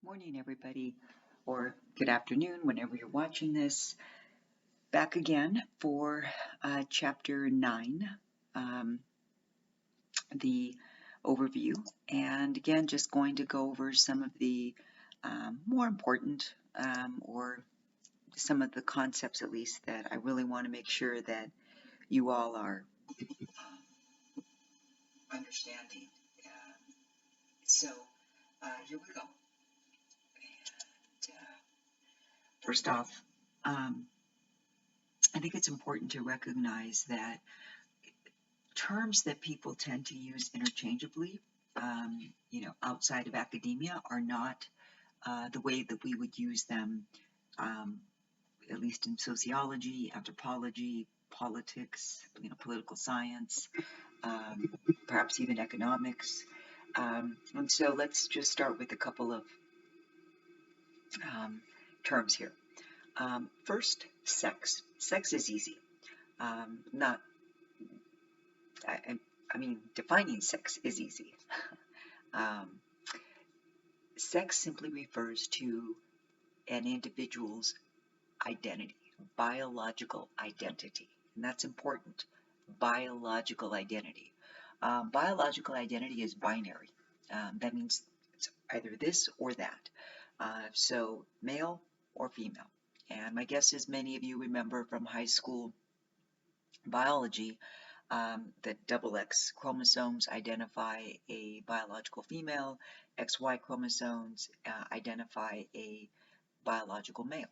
Morning, everybody, or good afternoon, whenever you're watching this. Back again for chapter 9, um, the overview. And again, just going to go over some of the more important or some of the concepts, at least, that I really want to make sure that you all are understanding. So here we go. And, first off, I think it's important to recognize that terms that people tend to use interchangeably, outside of academia are not the way that we would use them, um, at least in sociology, anthropology, politics, political science, perhaps even economics. And so let's just start with a couple of terms here. First, sex. Sex is easy. Not I mean, defining sex is easy. Sex simply refers to an individual's identity, biological identity, and that's important. Biological identity. Biological identity is binary. That means it's either this or that. So male or female. And my guess is many of you remember from high school biology that double X chromosomes identify a biological female, XY chromosomes identify a biological male.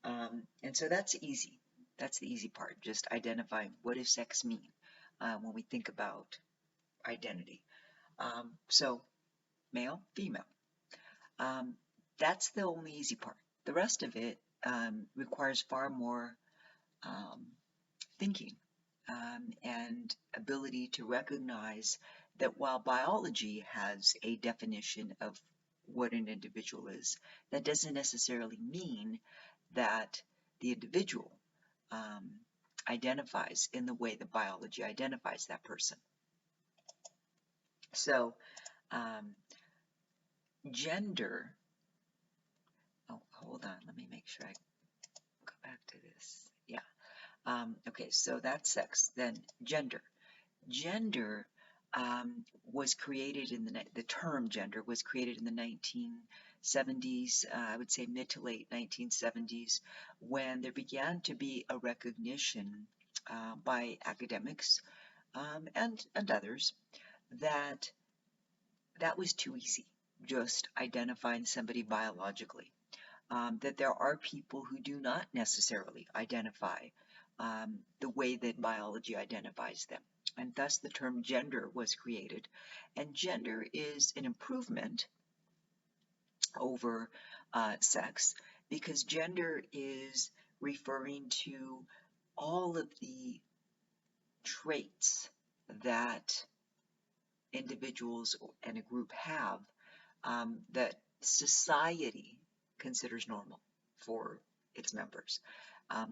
And so that's easy. That's the easy part, just identifying what does sex mean when we think about identity. So male, female. That's the only easy part. The rest of it requires far more thinking and ability to recognize that while biology has a definition of what an individual is, that doesn't necessarily mean that the individual identifies in the way that biology identifies that person. So gender, hold on, let me make sure I go back to this. Yeah. Okay, so that's sex. Then gender. Gender was created in the term gender was created in the 1970s, I would say mid to late 1970s, when there began to be a recognition by academics and others that that was too easy, just identifying somebody biologically. That there are people who do not necessarily identify the way that biology identifies them. And thus the term gender was created. And gender is an improvement over sex because gender is referring to all of the traits that individuals and a group have that society considers normal for its members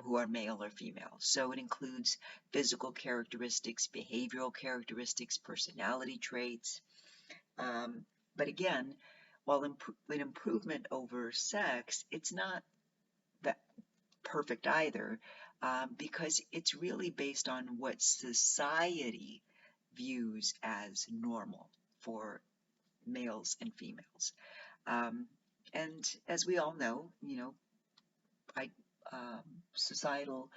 who are male or female. So it includes physical characteristics, behavioral characteristics, personality traits. But again, while an improvement over sex, it's not that perfect either because it's really based on what society views as normal for males and females. And as we all know, societal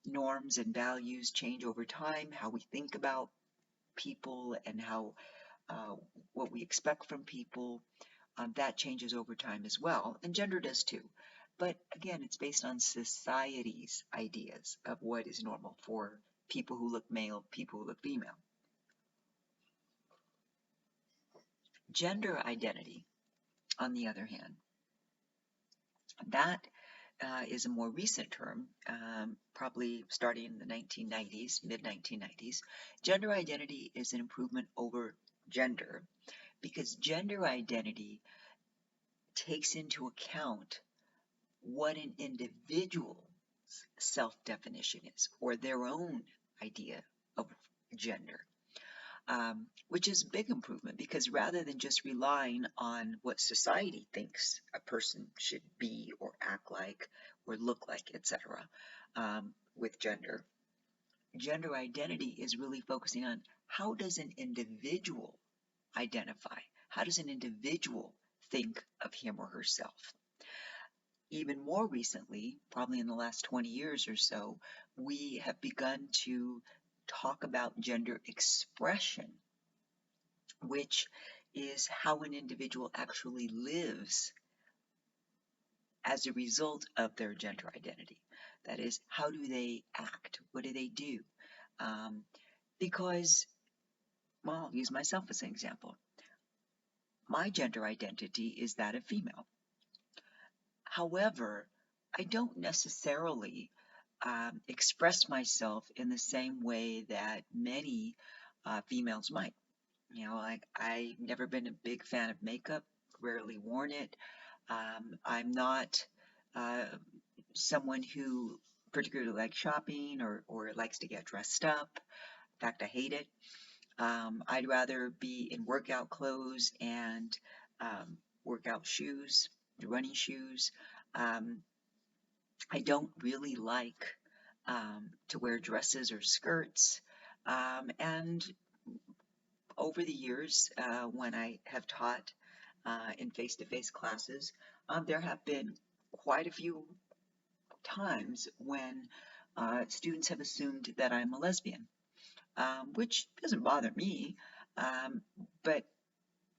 norms and values change over time, how we think about people and how what we expect from people, that changes over time as well, and gender does too. But again, it's based on society's ideas of what is normal for people who look male, people who look female. Gender identity, on the other hand, that is a more recent term, probably starting in the 1990s, mid-1990s. Gender identity is an improvement over gender because gender identity takes into account what an individual's self-definition is or their own idea of gender. which is a big improvement because rather than just relying on what society thinks a person should be or act like or look like, etc., with gender, gender identity is really focusing on how does an individual identify? How does an individual think of him or herself? Even more recently, probably in the last 20 years or so, we have begun to talk about gender expression, which is how an individual actually lives as a result of their gender identity. That is, how do they act? What do they do? Because, well, I'll use myself as an example. My gender identity is that of female. However, I don't necessarily express myself in the same way that many females might. You know, like I've never been a big fan of makeup, rarely worn it. I'm not uh, someone who particularly likes shopping or likes to get dressed up. In fact, I hate it. I'd rather be in workout clothes and workout shoes, running shoes. Um, I don't really like to wear dresses or skirts. And over the years, when I have taught in face-to-face classes, there have been quite a few times when students have assumed that I'm a lesbian, which doesn't bother me, but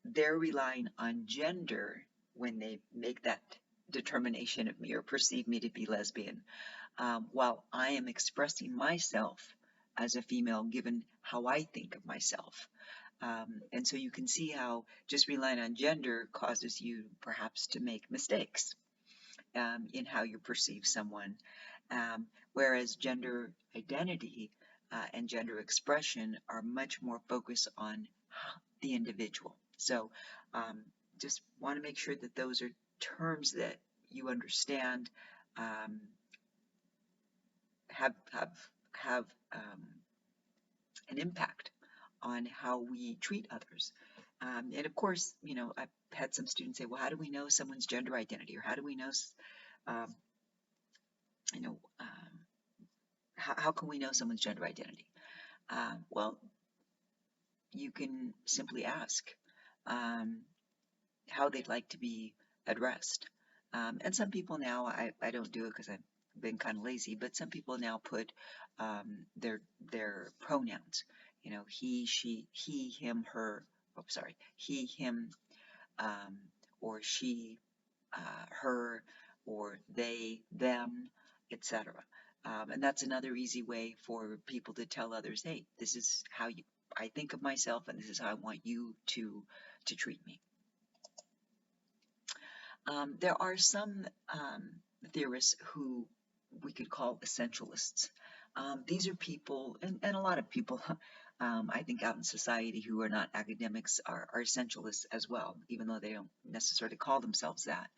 they're relying on gender when they make that determination of me or perceive me to be lesbian, while I am expressing myself as a female given how I think of myself. And so you can see how just relying on gender causes you perhaps to make mistakes in how you perceive someone, whereas gender identity and gender expression are much more focused on the individual. So just want to make sure that those are terms that you understand, um, have have have an impact on how we treat others. And of course, you know, I've had some students say, well, how do we know someone's gender identity, or how do we know, um, you know, how can we know someone's gender identity? Well, you can simply ask how they'd like to be addressed. And some people now, I don't do it because I've been kind of lazy, but some people now put their pronouns, you know, he, she, he, him, her, oh, sorry, he, him, um, or she, her, or they, them, etc. And that's another easy way for people to tell others, hey, this is how I think of myself, and this is how I want you to treat me. There are some theorists who we could call essentialists. These are people, and a lot of people, I think, out in society who are not academics are essentialists as well, even though they don't necessarily call themselves that.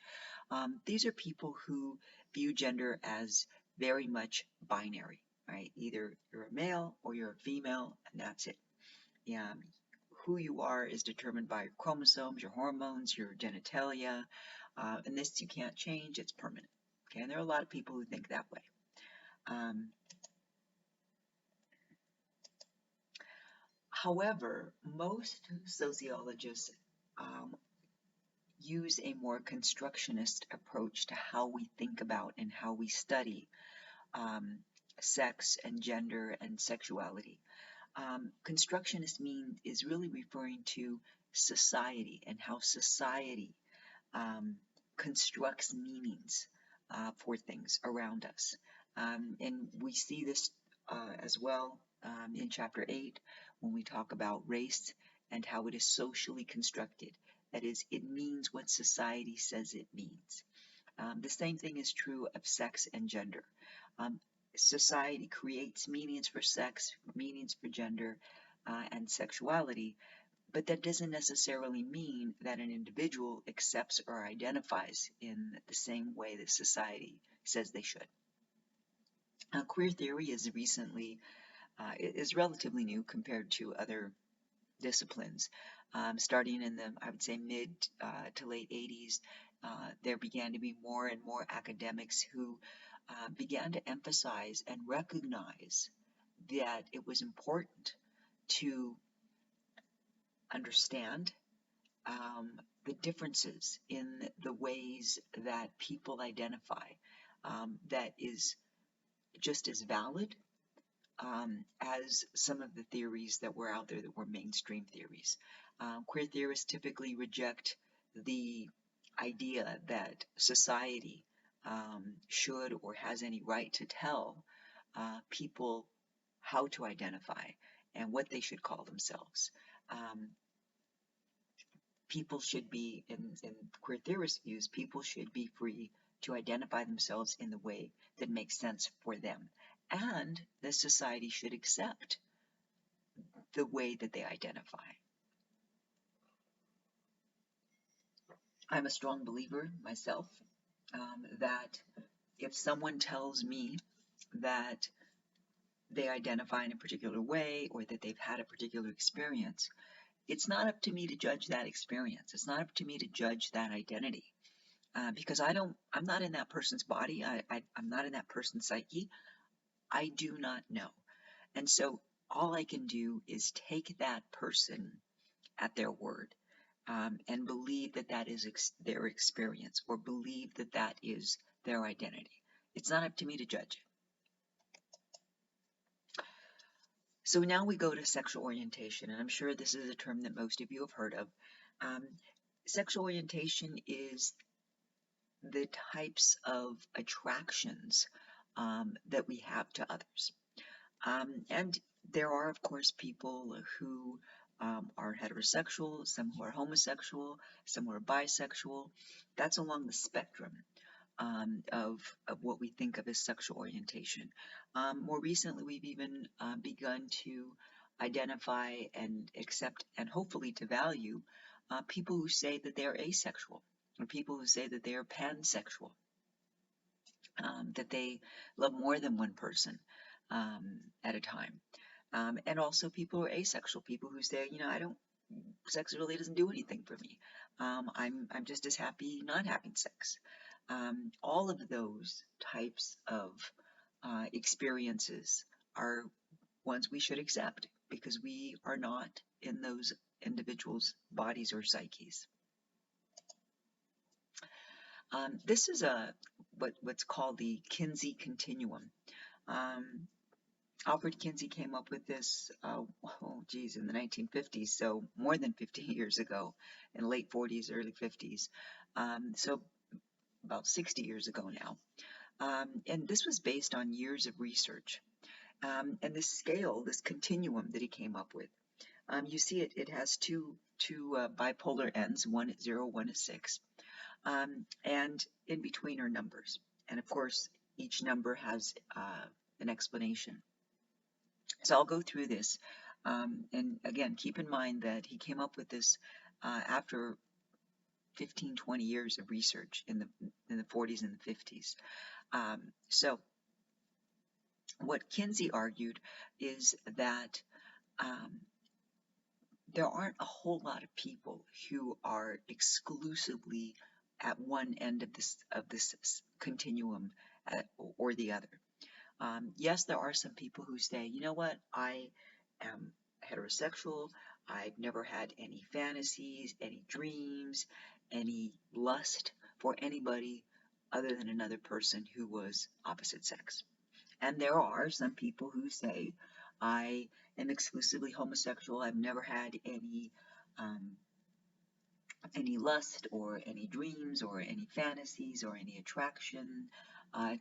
These are people who view gender as very much binary, right? Either you're a male or you're a female, and that's it. Yeah, who you are is determined by your chromosomes, your hormones, your genitalia, and this you can't change, it's permanent. Okay, and there are a lot of people who think that way. However, most sociologists use a more constructionist approach to how we think about and how we study sex and gender and sexuality. Constructionist is really referring to society and how society constructs meanings for things around us. And we see this as well in Chapter 8 when we talk about race and how it is socially constructed. That is, it means what society says it means. The same thing is true of sex and gender. Society creates meanings for sex, meanings for gender, and sexuality, but that doesn't necessarily mean that an individual accepts or identifies in the same way that society says they should. Queer theory is relatively new compared to other disciplines. Starting in the, I would say, mid to late 80s, there began to be more and more academics who began to emphasize and recognize that it was important to understand the differences in the ways that people identify, that is just as valid as some of the theories that were out there that were mainstream theories. Queer theorists typically reject the idea that society should or has any right to tell people how to identify and what they should call themselves. People should be, in queer theorist views, people should be free to identify themselves in the way that makes sense for them. And the society should accept the way that they identify. I'm a strong believer myself that if someone tells me that they identify in a particular way or that they've had a particular experience, it's not up to me to judge that experience. It's not up to me to judge that identity. Because I'm not in that person's body. I'm not in that person's psyche. I do not know. And so all I can do is take that person at their word, and believe that that is their experience, or believe that that is their identity. It's not up to me to judge it. So now we go to sexual orientation, and I'm sure this is a term that most of you have heard of. Sexual orientation is the types of attractions that we have to others. And there are, of course, people who are heterosexual, some who are homosexual, some who are bisexual. That's along the spectrum of what we think of as sexual orientation. More recently, we've even begun to identify and accept and hopefully to value people who say that they are asexual, or people who say that they are pansexual, that they love more than one person at a time. And also people who are asexual, people who say, sex really doesn't do anything for me. I'm just as happy not having sex. All of those types of experiences are ones we should accept because we are not in those individuals' bodies or psyches. This is what's called the Kinsey continuum. Alfred Kinsey came up with this, in the 1950s, so more than 50 years ago, in the late 40s, early 50s, so about 60 years ago now. And this was based on years of research. And this scale, this continuum that he came up with, you see it has two bipolar ends, one at 0, one at 6. And in between are numbers. And of course, each number has an explanation. So I'll go through this. And again, keep in mind that he came up with this after 15, 20 years of research in the 40s and the 50s. So what Kinsey argued is that there aren't a whole lot of people who are exclusively at one end of this continuum or the other. Yes, there are some people who say, you know what, I am heterosexual, I've never had any fantasies, any dreams, any lust for anybody other than another person who was opposite sex. And there are some people who say, I am exclusively homosexual, I've never had any lust or any dreams or any fantasies or any attraction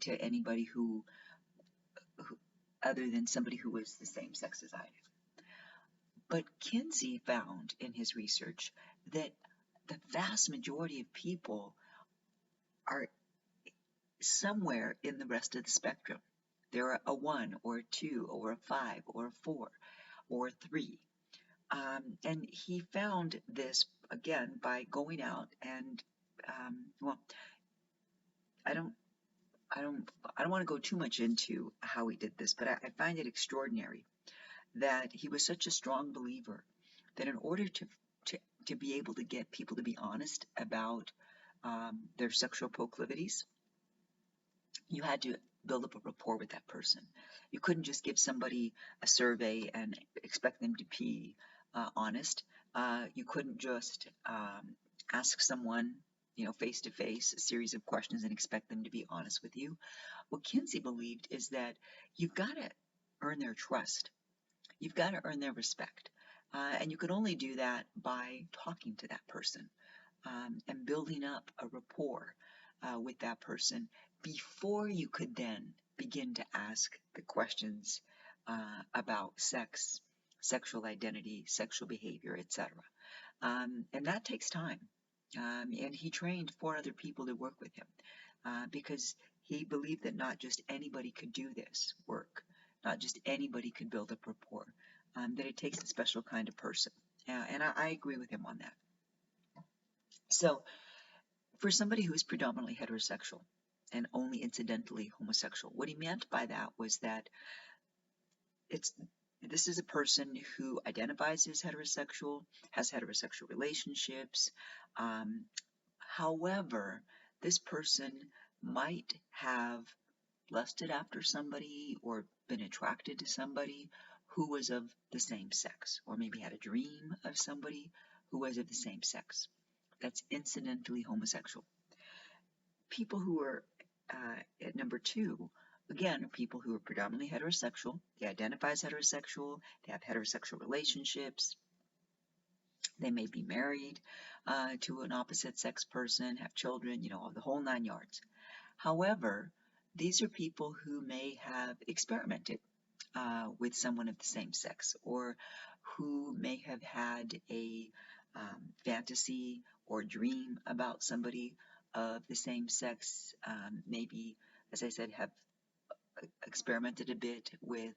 to anybody who other than somebody who was the same sex as I do. But Kinsey found in his research that the vast majority of people are somewhere in the rest of the spectrum. They're a 1 or a 2 or a 5 or a 4 or a 3. And he found this again by going out and I don't want to go too much into how he did this, but I find it extraordinary that he was such a strong believer that in order to be able to get people to be honest about their sexual proclivities, you had to build up a rapport with that person. You couldn't just give somebody a survey and expect them to be honest. You couldn't just ask someone, face to face, a series of questions and expect them to be honest with you. What Kinsey believed is that you've got to earn their trust. You've got to earn their respect. And you can only do that by talking to that person and building up a rapport with that person before you could then begin to ask the questions about sex, sexual identity, sexual behavior, etc. And that takes time. And he trained 4 other people to work with him because he believed that not just anybody could do this work, not just anybody could build up rapport, that it takes a special kind of person. And I agree with him on that. So, for somebody who is predominantly heterosexual and only incidentally homosexual, what he meant by that was that this is a person who identifies as heterosexual, has heterosexual relationships. However, this person might have lusted after somebody or been attracted to somebody who was of the same sex, or maybe had a dream of somebody who was of the same sex. That's incidentally homosexual. People who are at number 2, again, are people who are predominantly heterosexual. They identify as heterosexual. They have heterosexual relationships. They may be married to an opposite sex person, have children, the whole 9 yards. However, these are people who may have experimented with someone of the same sex, or who may have had a fantasy or dream about somebody of the same sex, maybe, as I said, have experimented a bit with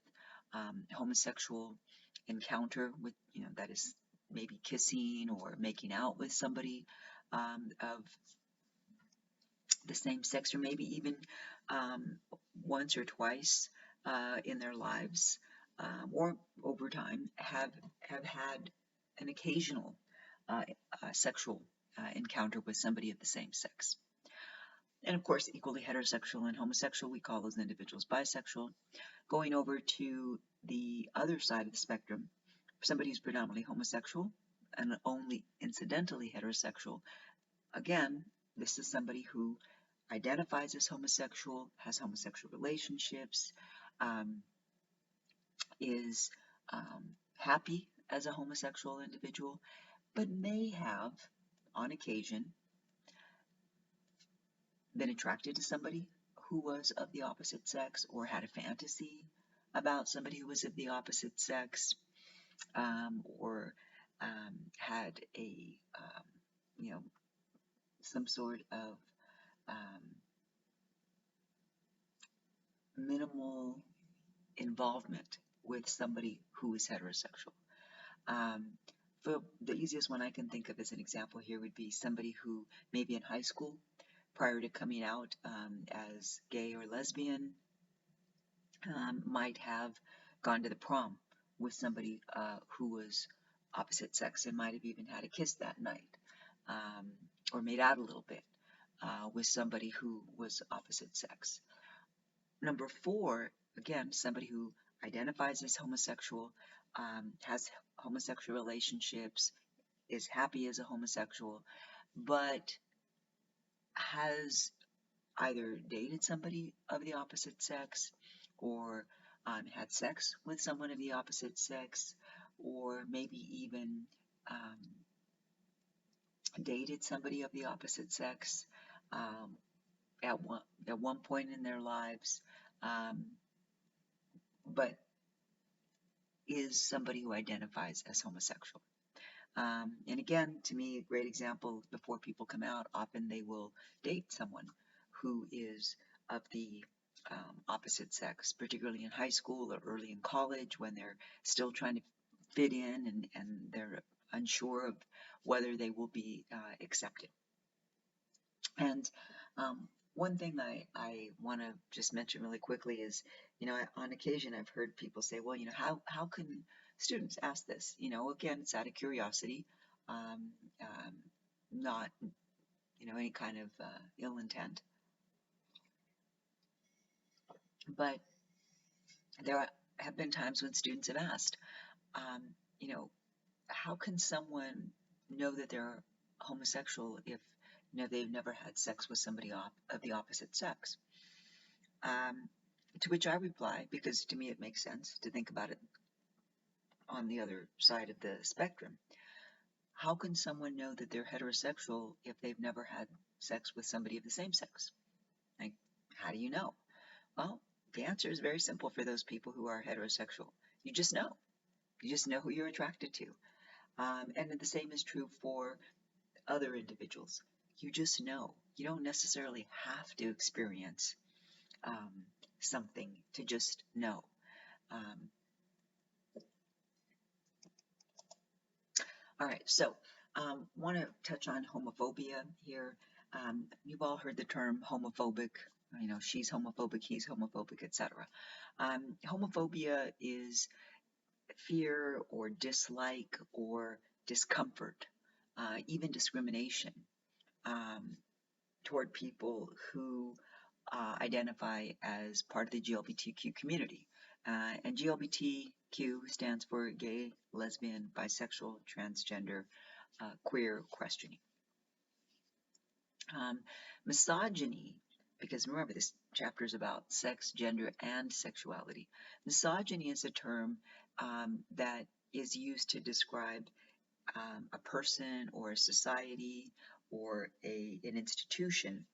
homosexual encounter with, that is maybe kissing or making out with somebody of the same sex, or maybe even once or twice in their lives or over time have had an occasional sexual encounter with somebody of the same sex. And of course, equally heterosexual and homosexual, we call those individuals bisexual. Going over to the other side of the spectrum, somebody who's predominantly homosexual and only incidentally heterosexual, again, this is somebody who identifies as homosexual, has homosexual relationships, is happy as a homosexual individual, but may have, on occasion, been attracted to somebody who was of the opposite sex, or had a fantasy about somebody who was of the opposite sex, or had a, some sort of minimal involvement with somebody who is heterosexual. The easiest one I can think of as an example here would be somebody who maybe in high school, prior to coming out as gay or lesbian, might have gone to the prom with somebody who was opposite sex, and might have even had a kiss that night, or made out a little bit with somebody who was opposite sex. Number 4, again, somebody who identifies as homosexual, has homosexual relationships, is happy as a homosexual, but has either dated somebody of the opposite sex, or had sex with someone of the opposite sex, or maybe even dated somebody of the opposite sex at one point in their lives, but is somebody who identifies as homosexual. And again, to me, a great example, before people come out, often they will date someone who is of the opposite sex, particularly in high school or early in college, when they're still trying to fit in and they're unsure of whether they will be accepted. And one thing I want to just mention really quickly is, on occasion I've heard people say, well, how can students ask this, again, it's out of curiosity, um, um, not, any kind of ill intent. But there have been times when students have asked, um, you know, how can someone know that they're homosexual if they've never had sex with somebody of the opposite sex? To which I reply, because to me it makes sense to think about it on the other side of the spectrum. How can someone know that they're heterosexual if they've never had sex with somebody of the same sex? Like, how do you know? Well, the answer is very simple for those people who are heterosexual. You just know. You just know who you're attracted to. And the same is true for other individuals. You just know. You don't necessarily have to experience um, something to just know. Um, all right, so want to touch on homophobia here. You've all heard the term homophobic. She's homophobic, he's homophobic, etc. Homophobia is fear or dislike or discomfort, even discrimination um, toward people who identify as part of the GLBTQ community. And GLBTQ stands for gay, lesbian, bisexual, transgender, queer questioning. Misogyny, because remember this chapter is about sex, gender, and sexuality. Misogyny is a term that is used to describe a person or a society or an institution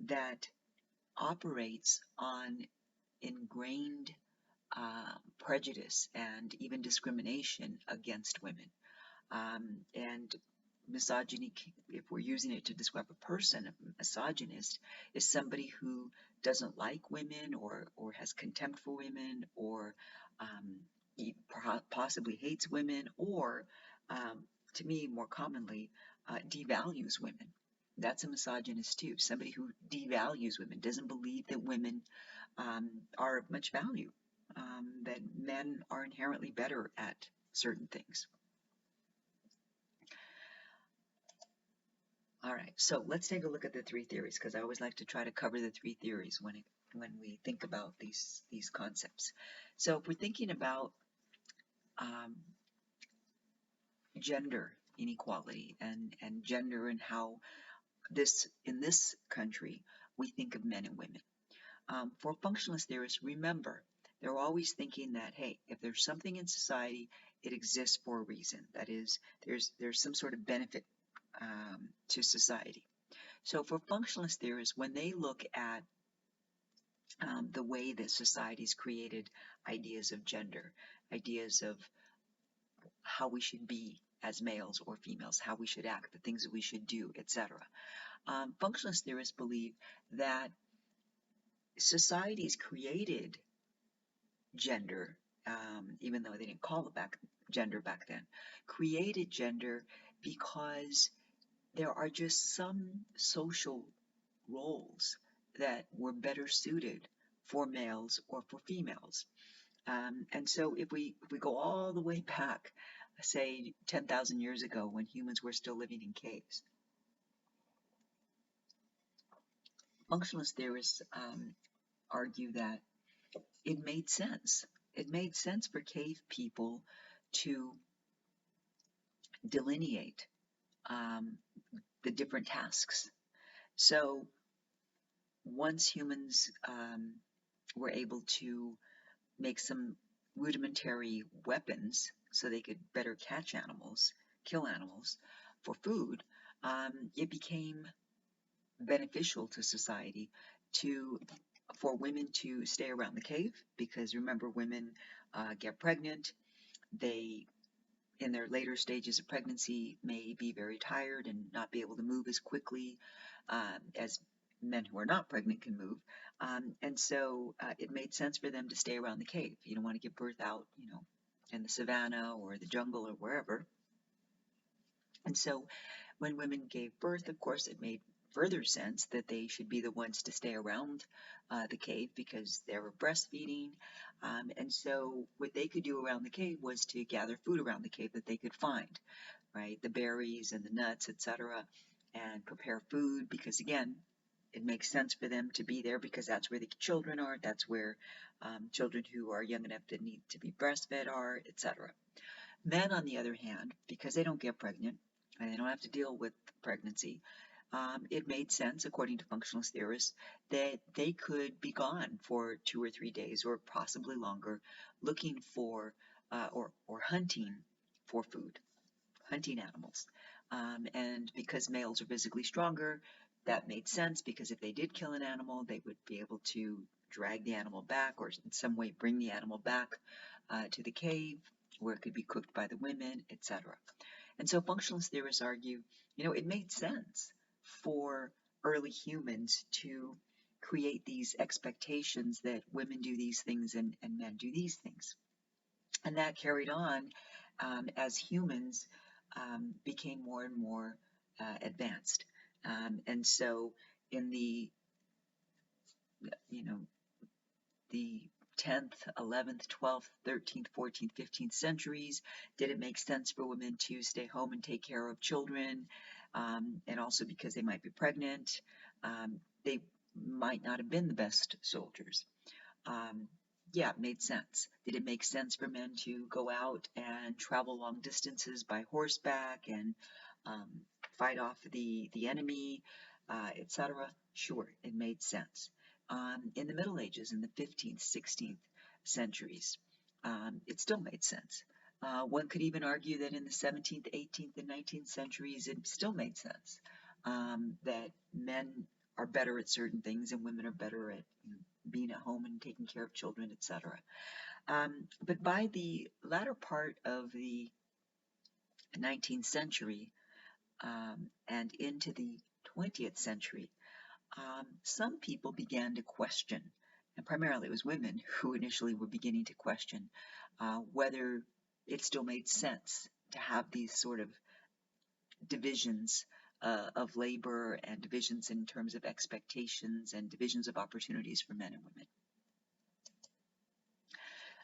that operates on ingrained prejudice and even discrimination against women. And misogyny, if we're using it to describe a person, a misogynist is somebody who doesn't like women or has contempt for women or possibly hates women or, to me, more commonly, devalues women. That's a misogynist too, somebody who devalues women, doesn't believe that women are of much value, that men are inherently better at certain things. All right, so let's take a look at the three theories, because I always like to try to cover the three theories when we think about these concepts. So if we're thinking about gender inequality and gender and how in this country we think of men and women. For functionalist theorists, remember, they're always thinking that, hey, if there's something in society, it exists for a reason. That is, there's some sort of benefit to society. So for functionalist theorists, when they look at the way that society's created ideas of gender, ideas of how we should be as males or females, how we should act, the things that we should do, etc. Functionalist theorists believe that societies created gender, even though they didn't call it gender back then, created gender because there are just some social roles that were better suited for males or for females. And so if we go all the way back, say 10,000 years ago when humans were still living in caves, functionalist theorists argue that it made sense. It made sense for cave people to delineate the different tasks. So once humans were able to make some rudimentary weapons so they could better catch animals, kill animals for food, it became beneficial to society for women to stay around the cave, because remember, women get pregnant. They, in their later stages of pregnancy, may be very tired and not be able to move as quickly as men who are not pregnant can move. And so it made sense for them to stay around the cave. You don't want to give birth out, in the savannah or the jungle or wherever. And so when women gave birth, of course, it made further sense that they should be the ones to stay around the cave because they were breastfeeding. And so what they could do around the cave was to gather food around the cave that they could find, right? The berries and the nuts, etc., and prepare food because, again, it makes sense for them to be there because that's where the children are. That's where children who are young enough to need to be breastfed are, etc. Men, on the other hand, because they don't get pregnant and they don't have to deal with pregnancy, it made sense, according to functionalist theorists, that they could be gone for 2 or 3 days or possibly longer, looking for or hunting for food, hunting animals. And because males are physically stronger, that made sense because if they did kill an animal, they would be able to drag the animal back or in some way bring the animal back to the cave where it could be cooked by the women, etc. And so functionalist theorists argue, it made sense for early humans to create these expectations that women do these things and men do these things. And that carried on as humans became more and more advanced. And so in the, the 10th, 11th, 12th, 13th, 14th, 15th centuries, did it make sense for women to stay home and take care of children? And also because they might be pregnant, they might not have been the best soldiers. Yeah, it made sense. Did it make sense for men to go out and travel long distances by horseback and fight off the enemy, etc.? Sure, it made sense. In the Middle Ages, in the 15th, 16th centuries, it still made sense. One could even argue that in the 17th, 18th, and 19th centuries, it still made sense that men are better at certain things and women are better at being at home and taking care of children, etc. But by the latter part of the 19th century and into the 20th century, some people began to question, and primarily it was women who initially were beginning to question whether it still made sense to have these sort of divisions of labor and divisions in terms of expectations and divisions of opportunities for men and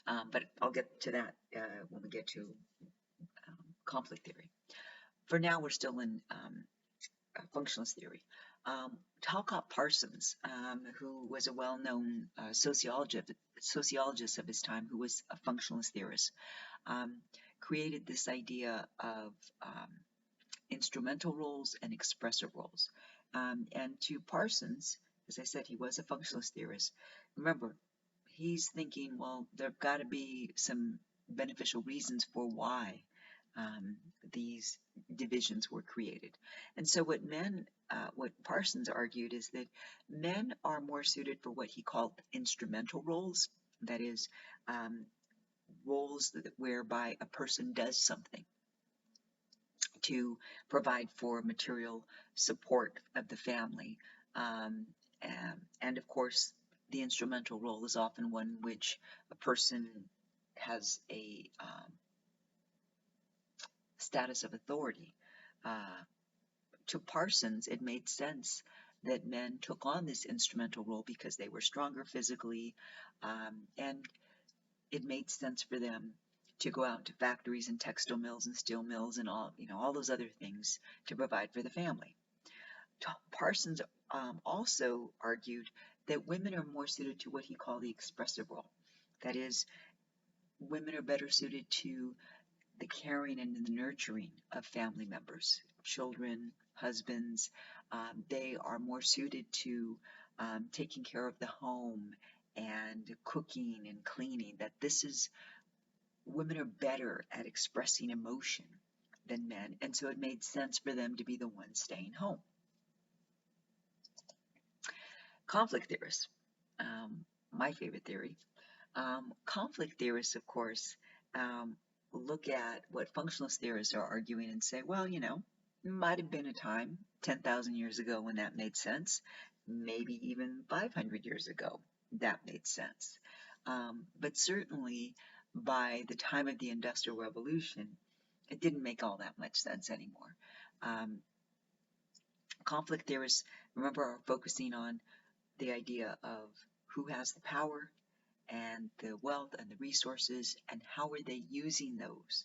women. But I'll get to that when we get to conflict theory. For now, we're still in functionalist theory. Talcott Parsons, who was a well-known sociologist of his time, who was a functionalist theorist, created this idea of instrumental roles and expressive roles. And to Parsons, as I said, he was a functionalist theorist. Remember, he's thinking, well, there've got to be some beneficial reasons for why these divisions were created. And so what Parsons argued is that men are more suited for what he called instrumental roles, that is, roles whereby a person does something to provide for material support of the family. And of course, the instrumental role is often one which a person has a status of authority. To Parsons, it made sense that men took on this instrumental role because they were stronger physically, and it made sense for them to go out to factories and textile mills and steel mills and all those other things to provide for the family. Parsons also argued that women are more suited to what he called the expressive role. That is, women are better suited to the caring and the nurturing of family members, children, husbands. They are more suited to taking care of the home and cooking and cleaning. That women are better at expressing emotion than men, and so it made sense for them to be the ones staying home. Conflict theorists, my favorite theory. Conflict theorists, of course, look at what functionalist theorists are arguing and say, well, might have been a time 10,000 years ago when that made sense, maybe even 500 years ago that made sense. But certainly by the time of the Industrial Revolution, it didn't make all that much sense anymore. conflict theorists, remember, are focusing on the idea of who has the power and the wealth and the resources, and how are they using those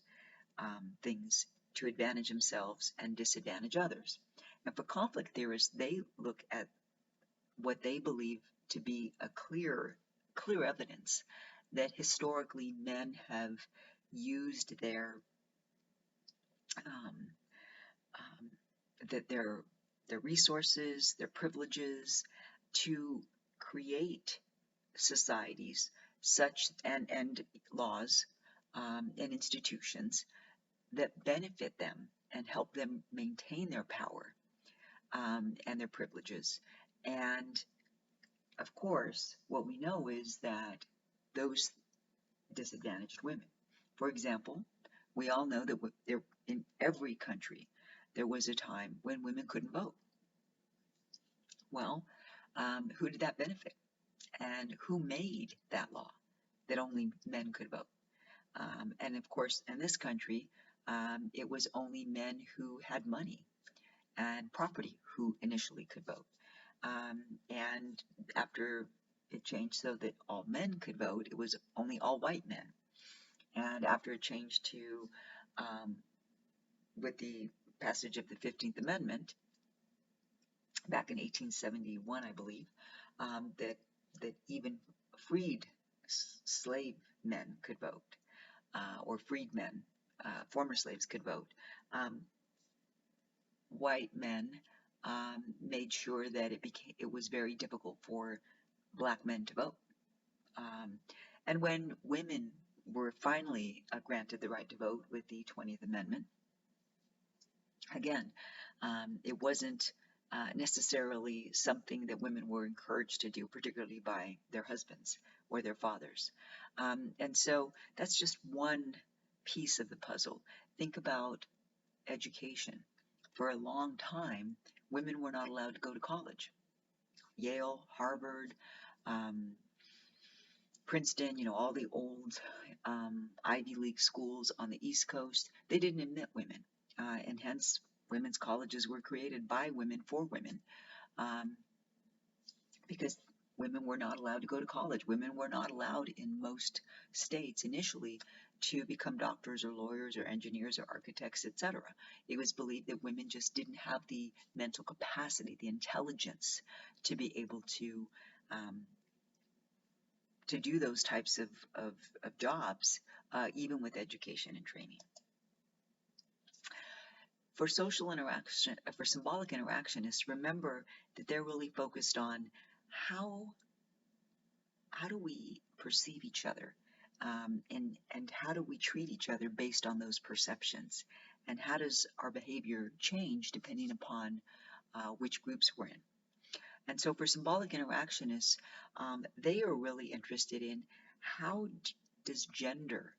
things to advantage themselves and disadvantage others. And for conflict theorists, they look at what they believe to be a clear evidence that historically men have used their um, that their resources, their privileges, to create societies such and laws and institutions that benefit them and help them maintain their power and their privileges. And of course, what we know is that those disadvantaged women. For example, we all know that there, in every country, there was a time when women couldn't vote. Well, who did that benefit? And who made that law that only men could vote? And of course, in this country, it was only men who had money and property who initially could vote. And after it changed so that all men could vote, it was only all white men. And after it changed to, with the passage of the 15th Amendment, back in 1871, I believe, that even freed slave men could vote, or freed men, former slaves could vote. White men made sure that it was very difficult for black men to vote. And when women were finally granted the right to vote with the 20th Amendment, again, it wasn't necessarily something that women were encouraged to do, particularly by their husbands or their fathers. And so that's just one piece of the puzzle. Think about education. For a long time, women were not allowed to go to college. Yale, Harvard, Princeton, all the old Ivy League schools on the East Coast, they didn't admit women. And hence, women's colleges were created by women for women, because women were not allowed to go to college. Women were not allowed in most states initially to become doctors or lawyers or engineers or architects, etc. It was believed that women just didn't have the mental capacity, the intelligence to be able to do those types of jobs, even with education and training. For social interaction, for symbolic interactionists, remember that they're really focused on how do we perceive each other, and how do we treat each other based on those perceptions, and how does our behavior change depending upon which groups we're in. And so for symbolic interactionists, they are really interested in how does gender,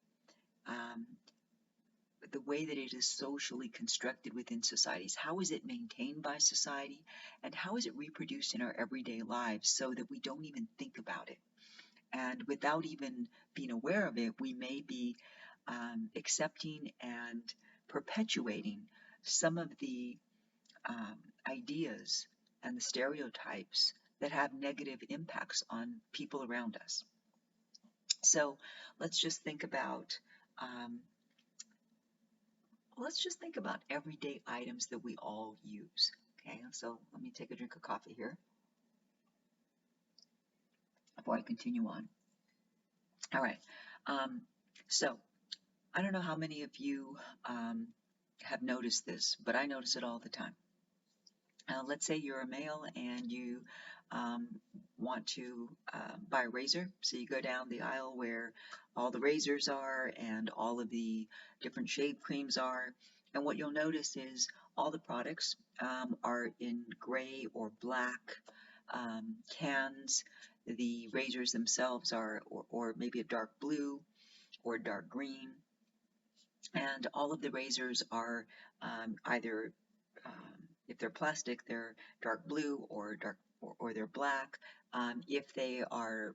the way that it is socially constructed within societies, how is it maintained by society, and how is it reproduced in our everyday lives so that we don't even think about it. And without even being aware of it, we may be accepting and perpetuating some of the ideas and the stereotypes that have negative impacts on people around us. So let's just think about everyday items that we all use. Okay, so let me take a drink of coffee here before I continue on. All right, so I don't know how many of you have noticed this, but I notice it all the time. Let's say you're a male and you want to buy a razor. So you go down the aisle where all the razors are and all of the different shave creams are. And what you'll notice is all the products are in gray or black cans. The razors themselves are, or maybe a dark blue or dark green. And all of the razors are either if they're plastic, they're dark blue or they're black. If they are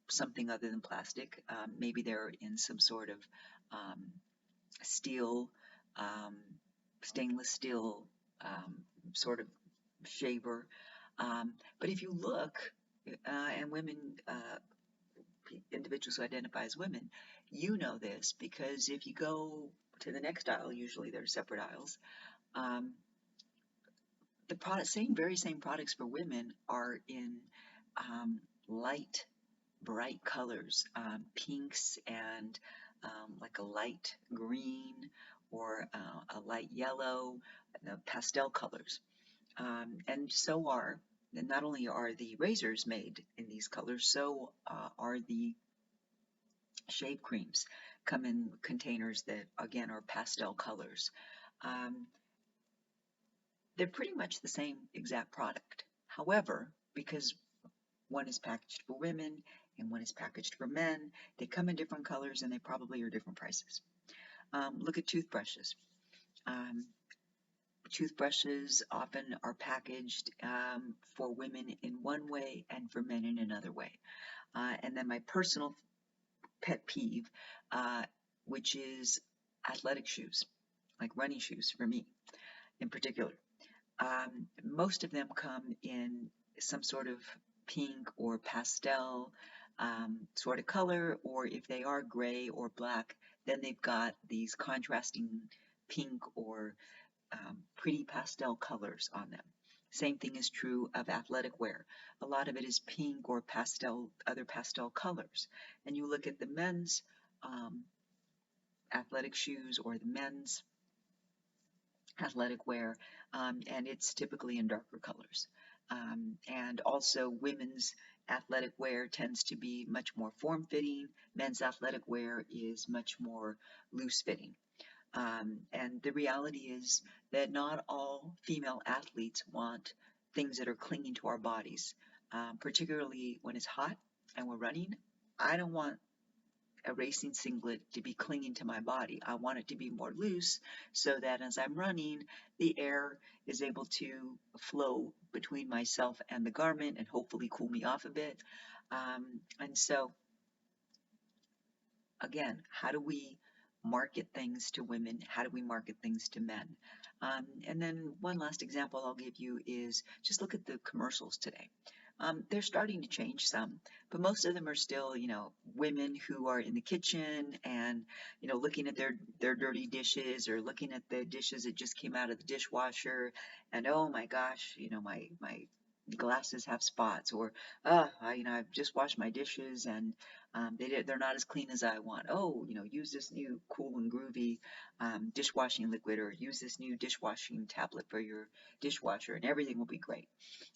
something other than plastic, maybe they're in some sort of steel, stainless steel sort of shaver. But if you look, and women, individuals who identify as women, you know this because if you go to the next aisle, usually there are separate aisles. Um, the very same products for women are in um, light, bright colors, pinks and like a light green or a light yellow, pastel colors. And so are, and not only are the razors made in these colors, so are the shave creams come in containers that again are pastel colors. Um, they're pretty much the same exact product. However, because one is packaged for women and one is packaged for men, they come in different colors and they probably are different prices. Look at toothbrushes. Um, Toothbrushes often are packaged for women in one way and for men in another way. And then my personal pet peeve, uh, which is athletic shoes, like running shoes for me in particular. Most of them come in some sort of pink or pastel sort of color, or if they are gray or black, then they've got these contrasting pink or pretty pastel colors on them. Same thing is true of athletic wear. A lot of it is pink or pastel, other pastel colors. And you look at the men's um, athletic shoes or the men's athletic wear, and it's typically in darker colors. And also, women's athletic wear tends to be much more form-fitting. Men's athletic wear is much more loose-fitting. And the reality is that not all female athletes want things that are clinging to our bodies, particularly when it's hot and we're running. I don't want a racing singlet to be clinging to my body. I want it to be more loose so that as I'm running, the air is able to flow between myself and the garment and hopefully cool me off a bit. And so, again, how do we market things to women? How do we market things to men? And then one last example I'll give you is just look at the commercials today. They're starting to change some, but most of them are still, women who are in the kitchen and, looking at their dirty dishes or looking at the dishes that just came out of the dishwasher and, oh my gosh, my glasses have spots or, I've just washed my dishes and they're not as clean as I want. Oh, use this new cool and groovy dishwashing liquid or use this new dishwashing tablet for your dishwasher and everything will be great.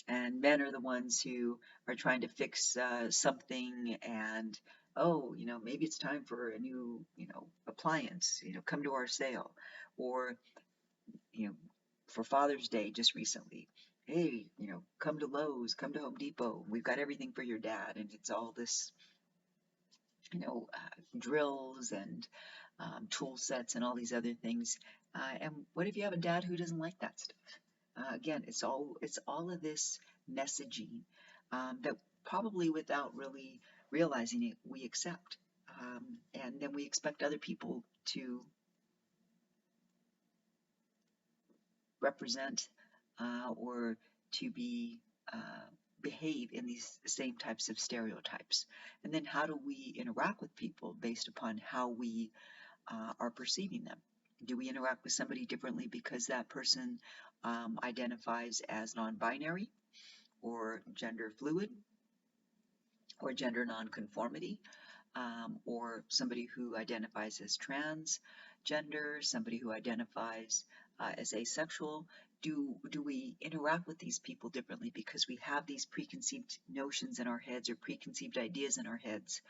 And men are the ones who are trying to fix something and, oh, maybe it's time for a new, appliance, come to our sale. Or, you know, for Father's Day just recently, hey, come to Lowe's, come to Home Depot. We've got everything for your dad. And it's all this, drills and tool sets and all these other things. And what if you have a dad who doesn't like that stuff? Again, it's all of this messaging that probably without really realizing it, we accept. And then we expect other people to represent or to be behave in these same types of stereotypes. And then how do we interact with people based upon how we are perceiving them? Do we interact with somebody differently because that person identifies as non-binary or gender fluid or gender nonconformity, or somebody who identifies as transgender, somebody who identifies as asexual? Do we interact with these people differently because we have these preconceived notions in our heads or preconceived ideas in our heads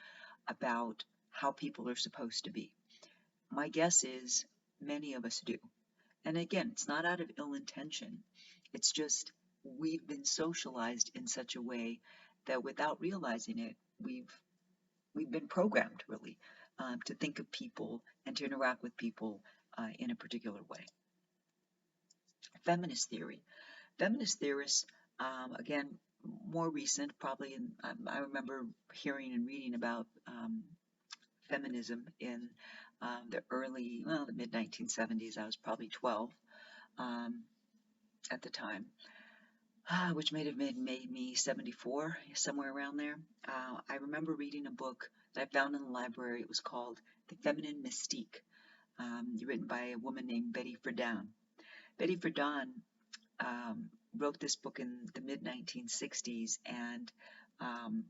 about how people are supposed to be? My guess is many of us do. And again, it's not out of ill intention. It's just we've been socialized in such a way that without realizing it, we've been programmed really to think of people and to interact with people in a particular way. Feminist theory. Feminist theorists, again, more recent, probably. I remember hearing and reading about feminism in the mid 1970s. I was probably 12 at the time. which may have made me 74, somewhere around there. I remember reading a book that I found in the library. It was called The Feminine Mystique, written by a woman named Betty Friedan. Betty Friedan um, wrote this book in the mid 1960s, and um,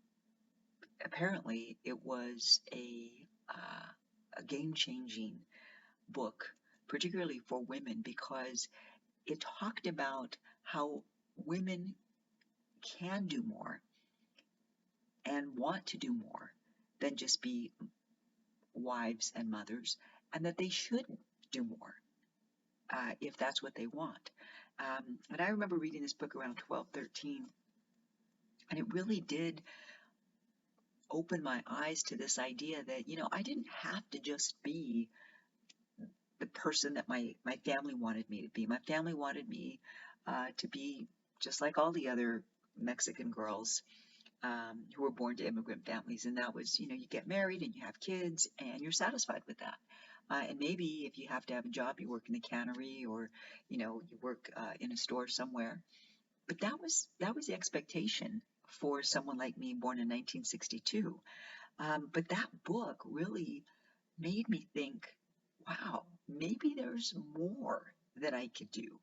apparently it was a game-changing book, particularly for women, because it talked about how women can do more and want to do more than just be wives and mothers, and that they should do more if that's what they want. And I remember reading this book around 12, 13, and it really did open my eyes to this idea that, I didn't have to just be the person that my family wanted me to be. My family wanted me to be just like all the other Mexican girls who were born to immigrant families. And that was, you get married and you have kids and you're satisfied with that. And maybe if you have to have a job, you work in the cannery or, you work in a store somewhere. But that was the expectation for someone like me born in 1962. But that book really made me think, wow, maybe there's more that I could do.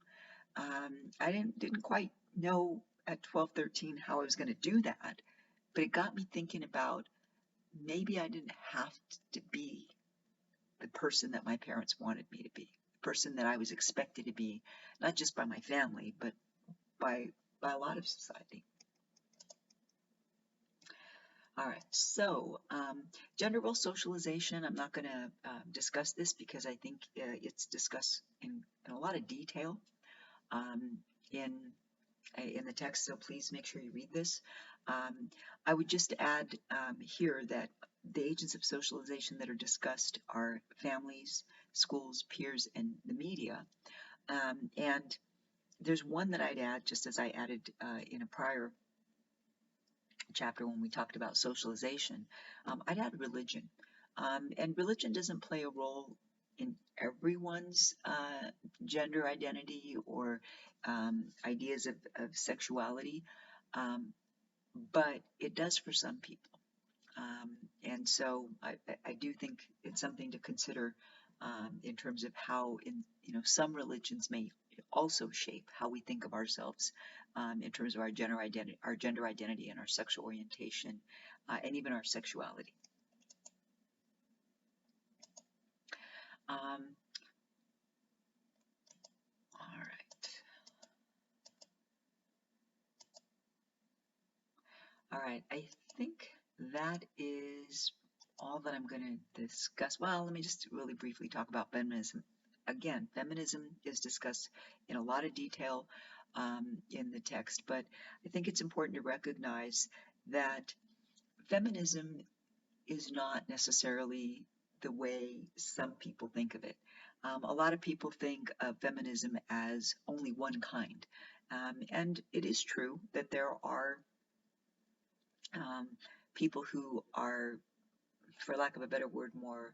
I didn't quite know at 12, 13 how I was going to do that, but it got me thinking about maybe I didn't have to be the person that my parents wanted me to be, the person that I was expected to be, not just by my family, but by a lot of society. All right, so gender role socialization, I'm not going to discuss this because I think it's discussed in a lot of detail um, in in the text, so please make sure you read this. I would just add here that the agents of socialization that are discussed are families, schools, peers, and the media. And there's one that I'd add, just as I added in a prior chapter when we talked about socialization. I'd add religion. And religion doesn't play a role in everyone's gender identity or ideas of sexuality, um, but it does for some people. And so I do think it's something to consider in terms of how some religions may also shape how we think of ourselves in terms of our gender identity and our sexual orientation, and even our sexuality. Um, all right. All right. I think that is all that I'm going to discuss. Well, let me just really briefly talk about feminism. Again, feminism is discussed in a lot of detail in the text, but I think it's important to recognize that feminism is not necessarily the way some people think of it. A lot of people think of feminism as only one kind. And it is true that there are um, people who are, for lack of a better word, more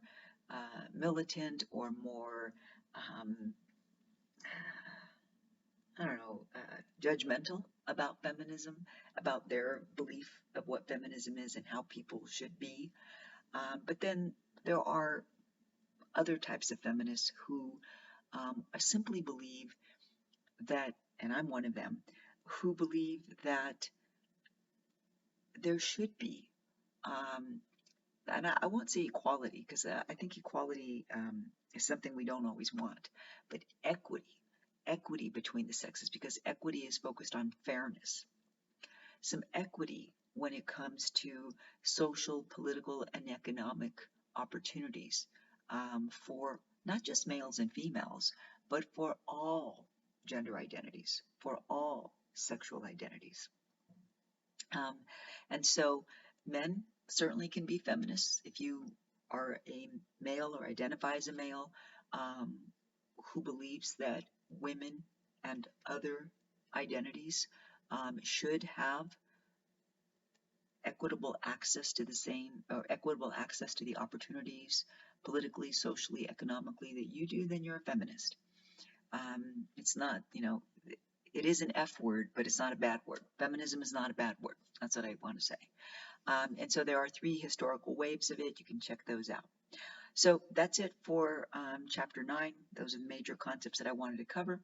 militant or more, um, I don't know, judgmental about feminism, about their belief of what feminism is and how people should be. But then there are other types of feminists who simply believe that, and I'm one of them, who believe that there should be, and I won't say equality because I think equality is something we don't always want, but equity between the sexes, because equity is focused on fairness. Some equity when it comes to social, political, and economic opportunities for not just males and females, but for all gender identities, for all sexual identities. Um, and so men certainly can be feminists if you are a male or identify as a male um, who believes that women and other identities should have equitable access to the same, or equitable access to the opportunities politically, socially, economically that you do, then you're a feminist. It's not, it is an F word, but it's not a bad word. Feminism is not a bad word. That's what I want to say. And so there are 3 historical waves of it. You can check those out. So that's it for chapter 9. Those are the major concepts that I wanted to cover.